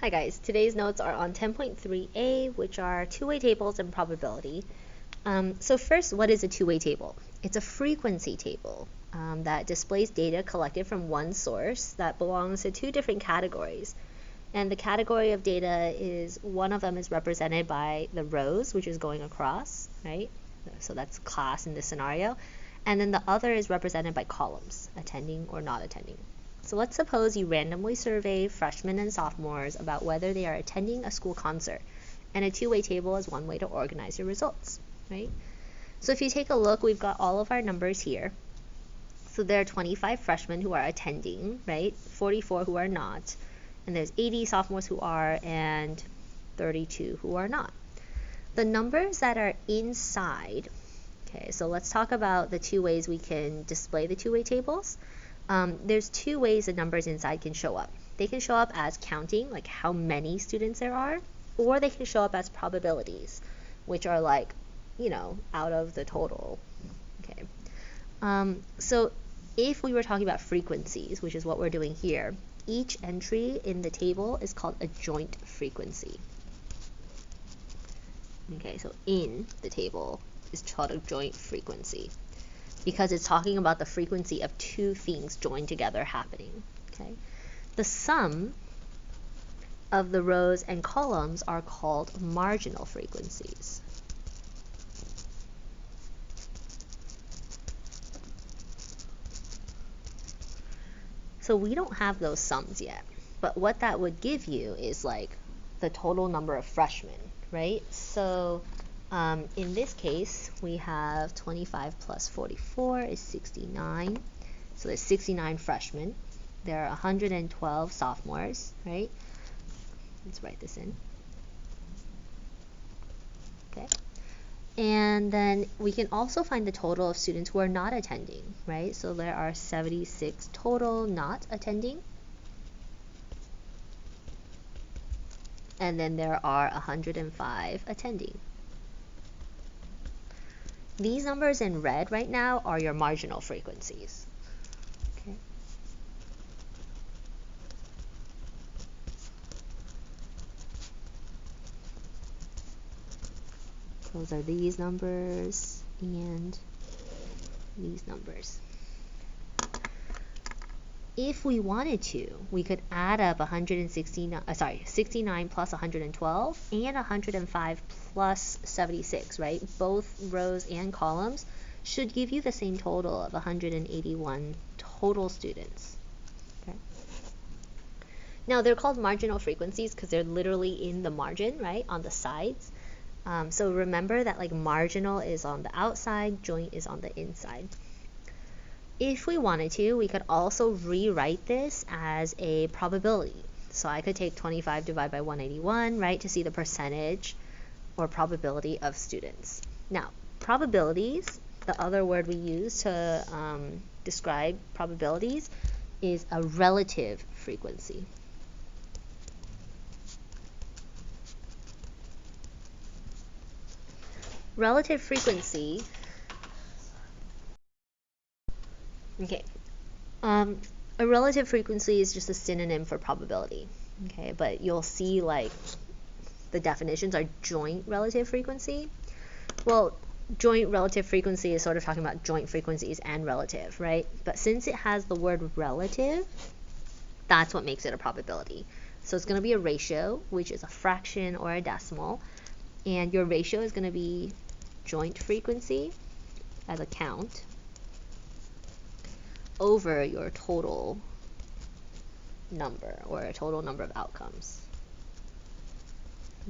Hi guys, today's notes are on 10.3a, which are two-way tables and probability. So first, what is a two-way table? It's a frequency table that displays data collected from one source that belongs to two different categories. And the category of data is, one of them is represented by the rows, which is going across, right? So that's class in this scenario. And then the other is represented by columns, attending or not attending. So let's suppose you randomly survey freshmen and sophomores about whether they are attending a school concert, and a two-way table is one way to organize your results, right? So if you take a look, we've got all of our numbers here. So there are 25 freshmen who are attending, right? 44 who are not, and there's 80 sophomores who are, and 32 who are not. The numbers that are inside, okay, so let's talk about the two ways we can display the two-way tables. There's two ways the numbers inside can show up. They can show up as counting, like how many students there are, or they can show up as probabilities, which are like, out of the total. Okay. So if we were talking about frequencies, which is what we're doing here, each entry in the table is called a joint frequency. Okay, so in the table is called a joint frequency, because it's talking about the frequency of two things joined together happening. Okay? The sum of the rows and columns are called marginal frequencies. So we don't have those sums yet, but what that would give you is like the total number of freshmen, right? So in this case, we have 25 plus 44 is 69. So there's 69 freshmen. There are 112 sophomores, right? Let's write this in. Okay. And then we can also find the total of students who are not attending, right? So there are 76 total not attending. And then there are 105 attending. These numbers in red right now are your marginal frequencies. Okay. Those are these numbers and these numbers. If we wanted to, we could add up 69 plus 112 and 105 plus 76, right? Both rows and columns should give you the same total of 181 total students. Okay. Now they're called marginal frequencies because they're literally in the margin, right, on the sides. So remember that like marginal is on the outside, joint is on the inside. If we wanted to, we could also rewrite this as a probability. So I could take 25 divided by 181, right, to see the percentage or probability of students. Now, probabilities, the other word we use to describe probabilities, is a relative frequency. Relative frequency, okay, a relative frequency is just a synonym for probability, okay, but you'll see like the definitions are joint relative frequency. Well, joint relative frequency is sort of talking about joint frequencies and relative, right? But since it has the word relative, that's what makes it a probability. So it's going to be a ratio, which is a fraction or a decimal, and your ratio is going to be joint frequency as a count over your total number, or a total number of outcomes.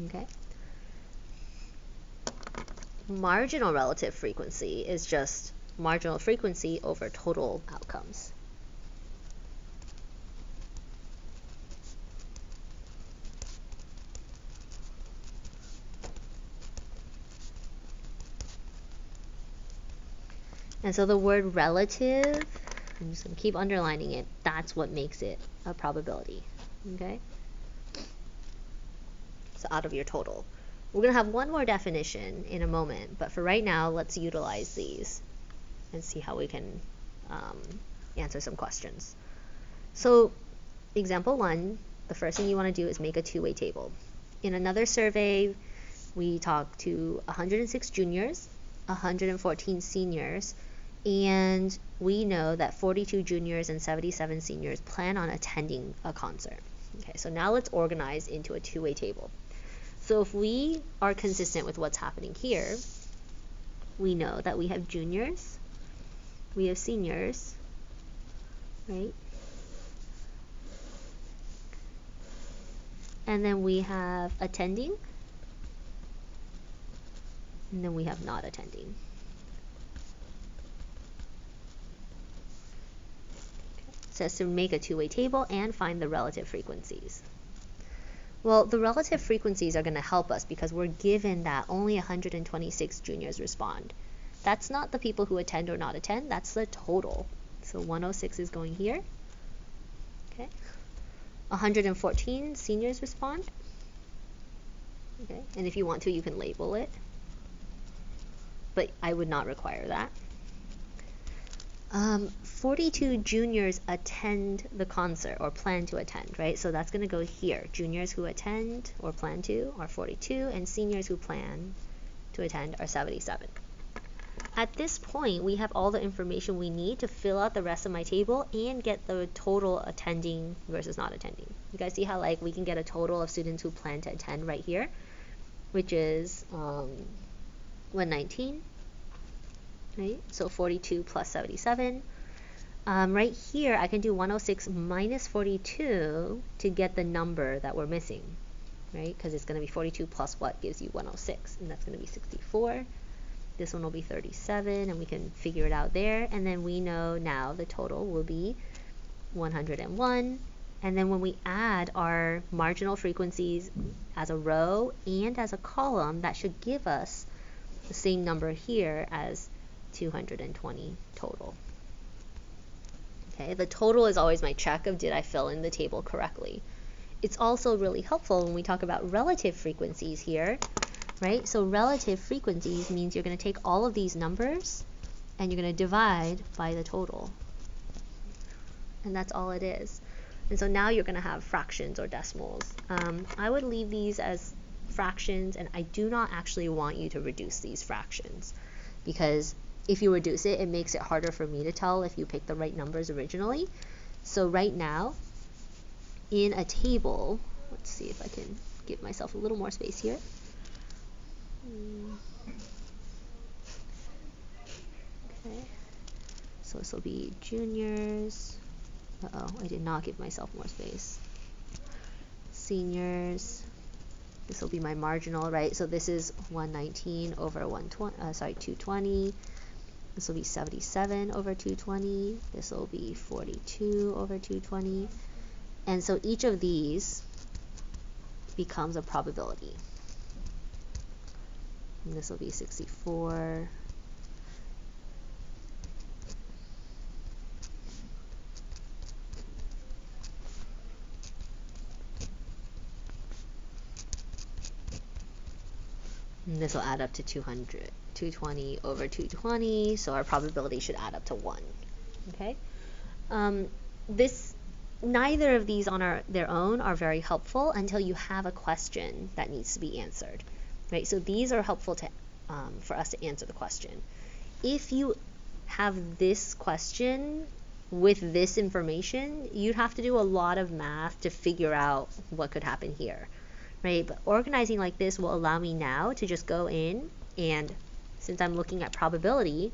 Okay? Marginal relative frequency is just marginal frequency over total outcomes. And so the word relative, I'm just going to keep underlining it, that's what makes it a probability. Okay? So out of your total. We're going to have one more definition in a moment, but for right now, let's utilize these and see how we can answer some questions. So example 1, the first thing you want to do is make a two-way table. In another survey, we talked to 106 juniors, 114 seniors, and we know that 42 juniors and 77 seniors plan on attending a concert. Okay, so now let's organize into a two-way table. So if we are consistent with what's happening here, we know that we have juniors, we have seniors, right? And then we have attending, and then we have not attending. It says to make a two-way table and find the relative frequencies. Well, the relative frequencies are going to help us because we're given that only 126 juniors respond. That's not the people who attend or not attend, that's the total. So 106 is going here. Okay. 114 seniors respond. Okay. And if you want to, you can label it. But I would not require that. 42 juniors attend the concert or plan to attend, right? So that's going to go here. Juniors who attend or plan to are 42, and seniors who plan to attend are 77. At this point, we have all the information we need to fill out the rest of my table and get the total attending versus not attending. You guys see how like we can get a total of students who plan to attend right here, which is 119. Right? So 42 plus 77. Right here, I can do 106 minus 42 to get the number that we're missing, right? Because it's going to be 42 plus what gives you 106, and that's going to be 64. This one will be 37, and we can figure it out there. And then we know now the total will be 101. And then when we add our marginal frequencies as a row and as a column, that should give us the same number here as 220 total. Okay, the total is always my check of did I fill in the table correctly. It's also really helpful when we talk about relative frequencies here, right? So relative frequencies means you're going to take all of these numbers and you're going to divide by the total. And that's all it is. And so now you're going to have fractions or decimals. I would leave these as fractions, and I do not actually want you to reduce these fractions, because if you reduce it, it makes it harder for me to tell if you picked the right numbers originally. So right now, in a table, let's see if I can give myself a little more space here. Okay, so this will be juniors. Uh-oh, I did not give myself more space. Seniors. This will be my marginal, right? So this is 119 over 220. This will be 77 over 220. This will be 42 over 220. And so each of these becomes a probability. And this will be 64. And this will add up to 220 over 220, so our probability should add up to 1. Okay? Neither of these on their own are very helpful until you have a question that needs to be answered. Right? So these are helpful for us to answer the question. If you have this question with this information, you'd have to do a lot of math to figure out what could happen here. Right? But organizing like this will allow me now to just go in, and since I'm looking at probability,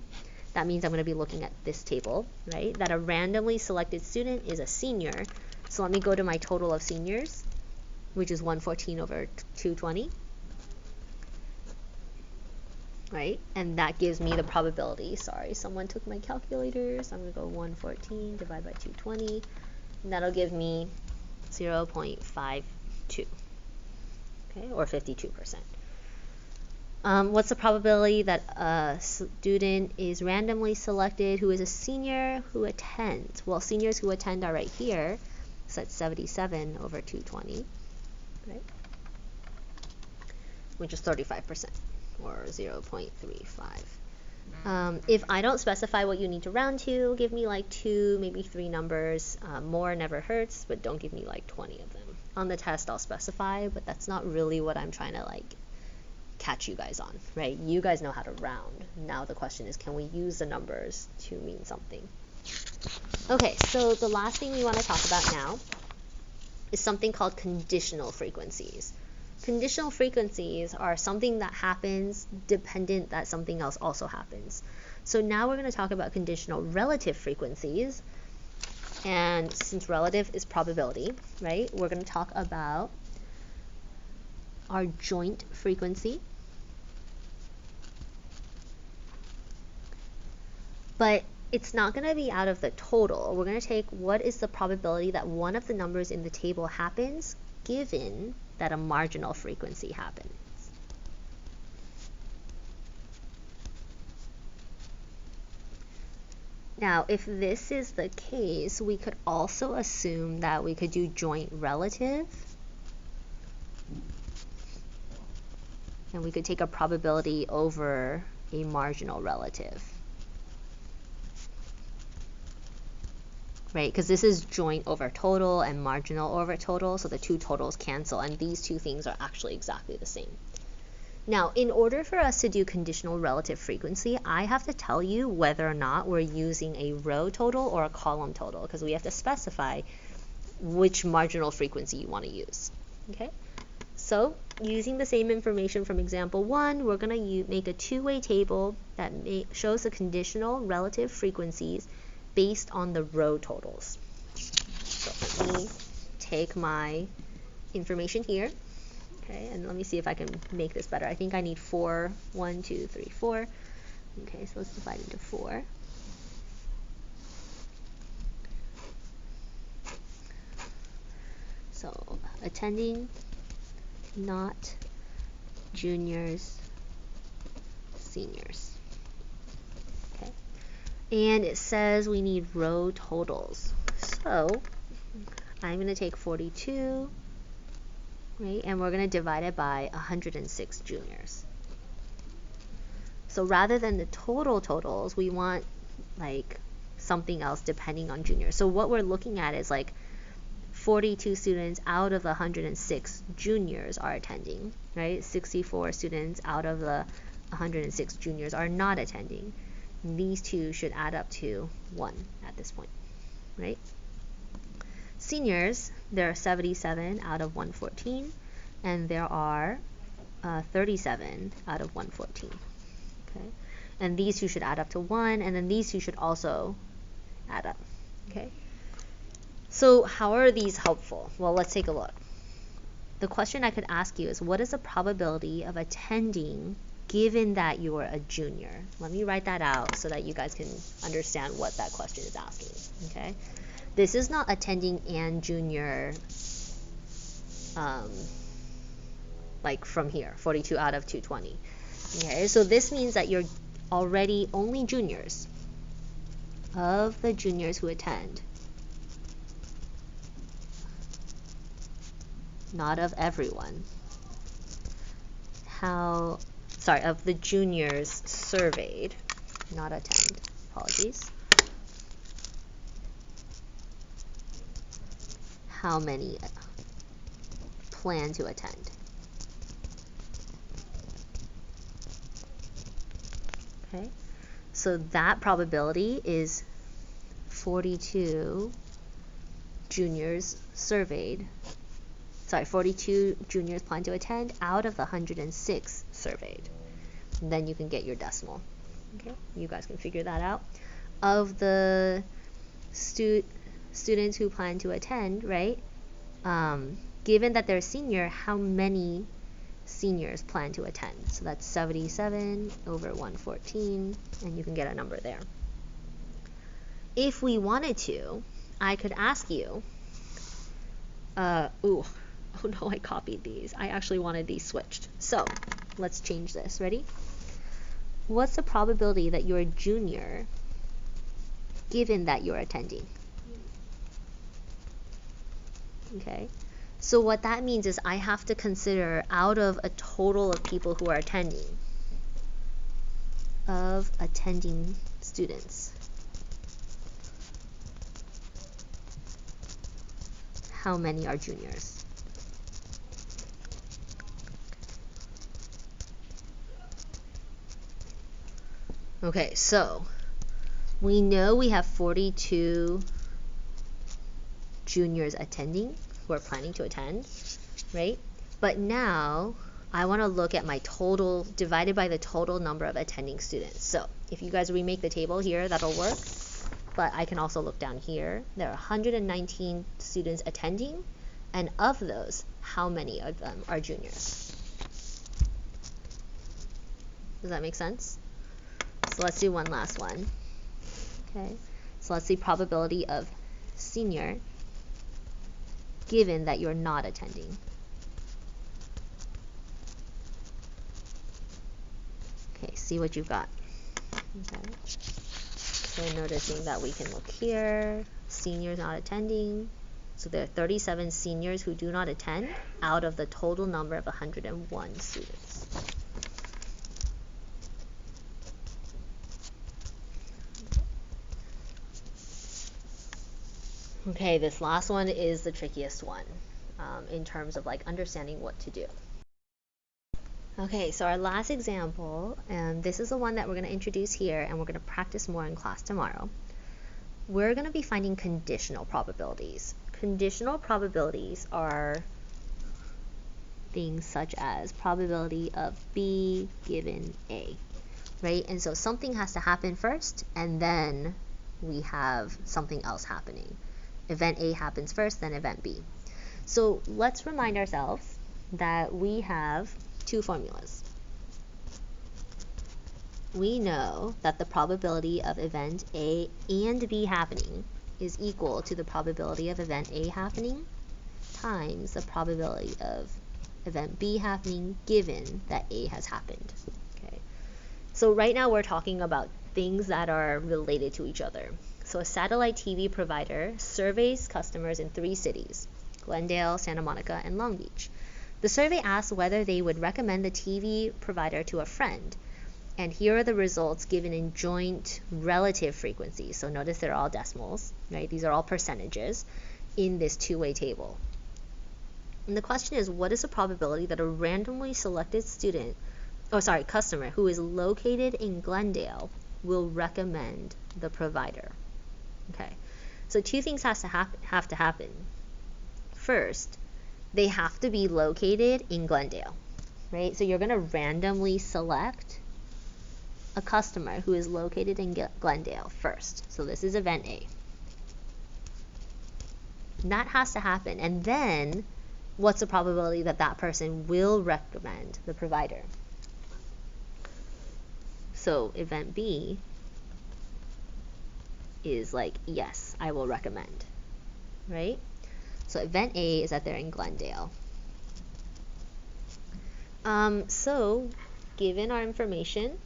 that means I'm going to be looking at this table, right? That a randomly selected student is a senior. So let me go to my total of seniors, which is 114 over 220. Right? And that gives me the probability. Sorry, someone took my calculator. So I'm going to go 114 divided by 220. And that'll give me 0.52. Okay, or 52%. What's the probability that a student is randomly selected who is a senior who attends? Well, seniors who attend are right here, so that's 77 over 220, right? Which is 35%, or 0.35. If I don't specify what you need to round to, give me like 2, maybe 3 numbers. More never hurts, but don't give me like 20 of them. On the test, I'll specify, but that's not really what I'm trying to like catch you guys on, right? You guys know how to round. Now the question is, can we use the numbers to mean something? Okay, so the last thing we want to talk about now is something called conditional frequencies. Conditional frequencies are something that happens dependent that something else also happens. So now we're going to talk about conditional relative frequencies. And since relative is probability, right, we're going to talk about our joint frequency. But it's not going to be out of the total. We're going to take what is the probability that one of the numbers in the table happens given that a marginal frequency happens. Now, if this is the case, we could also assume that we could do joint relative. And we could take a probability over a marginal relative. Right, because this is joint over total and marginal over total, so the two totals cancel, and these two things are actually exactly the same. Now, in order for us to do conditional relative frequency, I have to tell you whether or not we're using a row total or a column total, because we have to specify which marginal frequency you want to use. Okay, so using the same information from example 1, we're going to make a two-way table that shows the conditional relative frequencies based on the row totals. So let me take my information here, okay, and let me see if I can make this better. I think I need 4, 1, 2, 3, 4. Okay, so let's divide into 4. So attending, not juniors, seniors. And it says we need row totals. So I'm going to take 42, right, and we're going to divide it by 106 juniors. So rather than the total totals, we want like something else depending on juniors. So what we're looking at is like 42 students out of the 106 juniors are attending, right? 64 students out of the 106 juniors are not attending. These two should add up to 1 at this point, right? Seniors, there are 77 out of 114, and there are 37 out of 114. Okay, and these two should add up to 1, and then these two should also add up. Okay, so how are these helpful? Well, let's take a look. The question I could ask you is, what is the probability of attending given that you are a junior? Let me write that out so that you guys can understand what that question is asking. Okay, this is not attending and junior like from here, 42 out of 220. Okay, so this means that you're already only juniors. Of the juniors who attend, not of everyone. Of the juniors surveyed, not attend, apologies. How many plan to attend? Okay, so that probability is 42 juniors surveyed. 42 juniors plan to attend out of the 106 surveyed. And then you can get your decimal. Okay, you guys can figure that out. Of the students who plan to attend, right? Given that they're a senior, how many seniors plan to attend? So that's 77 over 114, and you can get a number there. If we wanted to, I could ask you, oh no, I copied these. I actually wanted these switched. So let's change this. Ready? What's the probability that you're a junior given that you're attending? Okay, so what that means is I have to consider out of a total of people who are attending, of attending students. How many are juniors? Okay, so we know we have 42 juniors attending who are planning to attend, right? But now I want to look at my total divided by the total number of attending students. So if you guys remake the table here, that'll work. But I can also look down here. There are 119 students attending, and of those, how many of them are juniors? Does that make sense? So let's do one last one. Okay, so let's see probability of senior given that you're not attending. Okay, see what you've got. Okay. So noticing that we can look here, seniors not attending. So there are 37 seniors who do not attend out of the total number of 101 students. Okay, this last one is the trickiest one in terms of like understanding what to do. Okay, so our last example, and this is the one that we're going to introduce here and we're going to practice more in class tomorrow. We're going to be finding conditional probabilities. Conditional probabilities are things such as probability of B given A, right? And so something has to happen first and then we have something else happening. Event A happens first, then event B. So let's remind ourselves that we have two formulas. We know that the probability of event A and B happening is equal to the probability of event A happening times the probability of event B happening given that A has happened. Okay. So right now we're talking about things that are related to each other. So a satellite TV provider surveys customers in 3 cities, Glendale, Santa Monica, and Long Beach. The survey asks whether they would recommend the TV provider to a friend. And here are the results given in joint relative frequencies. So notice they're all decimals, right? These are all percentages in this two-way table. And the question is, what is the probability that a randomly selected customer who is located in Glendale will recommend the provider? Okay, so 2 things have to happen. First, they have to be located in Glendale, right? So you're going to randomly select a customer who is located in Glendale first. So this is event A. That has to happen. And then what's the probability that that person will recommend the provider? So event B is like, yes, I will recommend, right? So event A is that they're in Glendale. So given our information,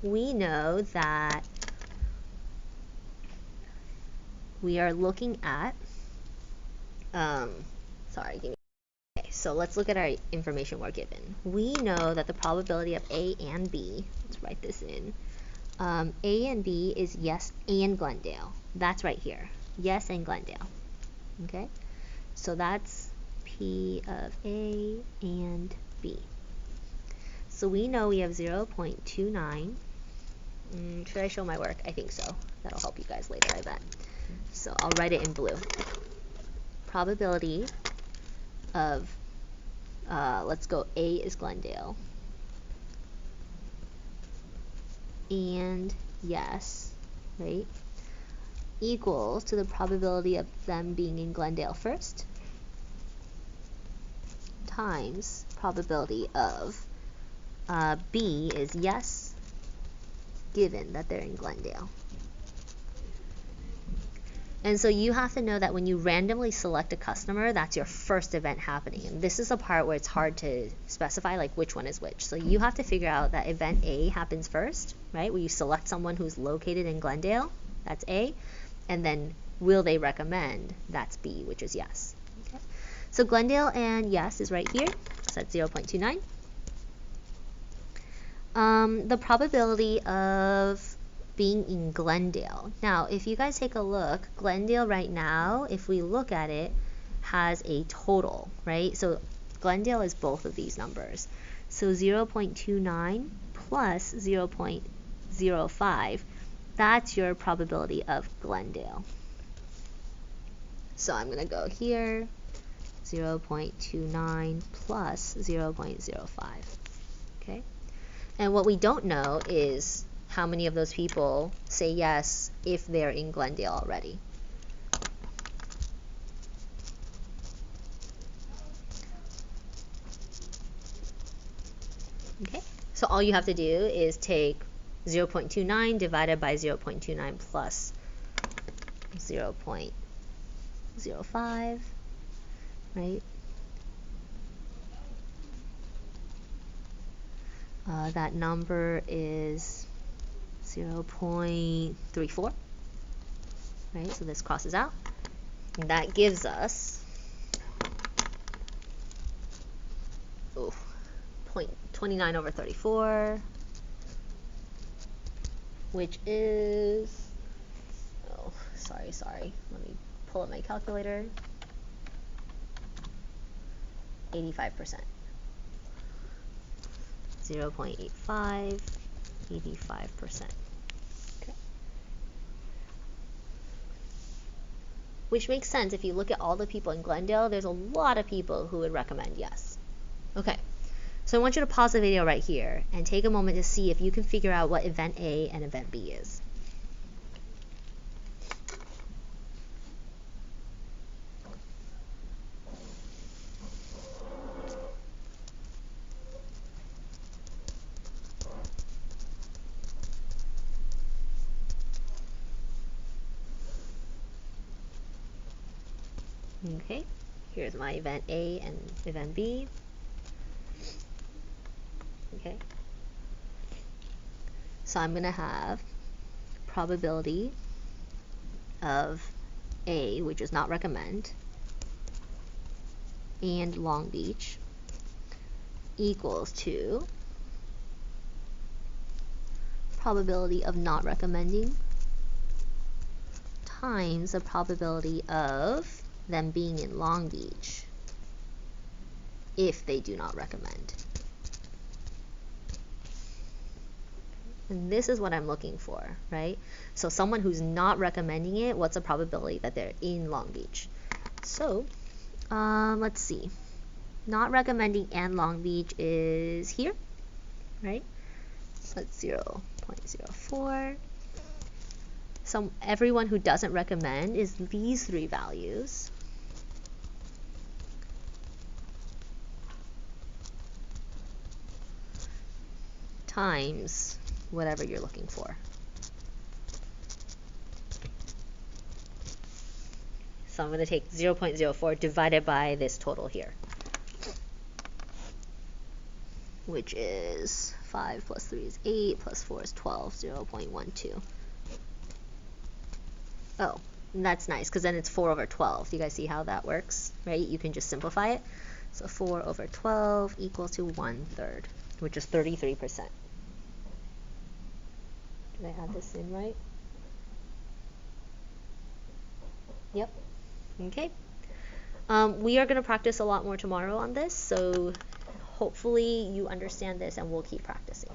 we know that we are looking at, okay, so let's look at our information we're given. We know that the probability of A and B, let's write this in, A and B is yes and Glendale. That's right here, yes and Glendale. Okay, so that's P of A and B. So we know we have 0.29. Should I show my work? I think so. That'll help you guys later, I bet. So I'll write it in blue. Probability of, let's go, A is Glendale. And yes, right? Equals to the probability of them being in Glendale first times probability of B is yes given that they're in Glendale. And so you have to know that when you randomly select a customer, that's your first event happening. And this is the part where it's hard to specify like which one is which. So you have to figure out that event A happens first, right? Where you select someone who's located in Glendale, that's A. And then will they recommend, that's B, which is yes. Okay. So Glendale and yes is right here, so that's 0.29. The probability of being in Glendale. Now, if you guys take a look, Glendale right now, if we look at it, has a total, right? So Glendale is both of these numbers. So 0.29 plus 0.05, that's your probability of Glendale. So I'm going to go here, 0.29 plus 0.05, okay? And what we don't know is how many of those people say yes if they're in Glendale already. Okay, so all you have to do is take 0.29 divided by 0.29 plus 0.05, right? That number is 0.34, right? So this crosses out. And that gives us 0.29 over 34, which is, sorry, let me pull up my calculator, 85%. 0.85, 85%. Okay. Which makes sense if you look at all the people in Glendale, there's a lot of people who would recommend yes. Okay, so I want you to pause the video right here and take a moment to see if you can figure out what event A and event B is. Okay, here's my event A and event B. Okay, so I'm going to have probability of A, which is not recommend, and Long Beach equals to probability of not recommending times the probability of them being in Long Beach if they do not recommend. And this is what I'm looking for, right? So someone who's not recommending it, what's the probability that they're in Long Beach? So let's see. Not recommending and Long Beach is here, right? So that's 0.04. So everyone who doesn't recommend is these three values. Times whatever you're looking for. So I'm going to take 0.04 divided by this total here, which is 5 plus 3 is 8, plus 4 is 12, 0.12. Oh, that's nice, because then it's 4 over 12. You guys see how that works, right? You can just simplify it. So 4 over 12 equals to 1/3, which is 33%. Did I add this in right? Yep. Okay. We are going to practice a lot more tomorrow on this, so hopefully you understand this and we'll keep practicing.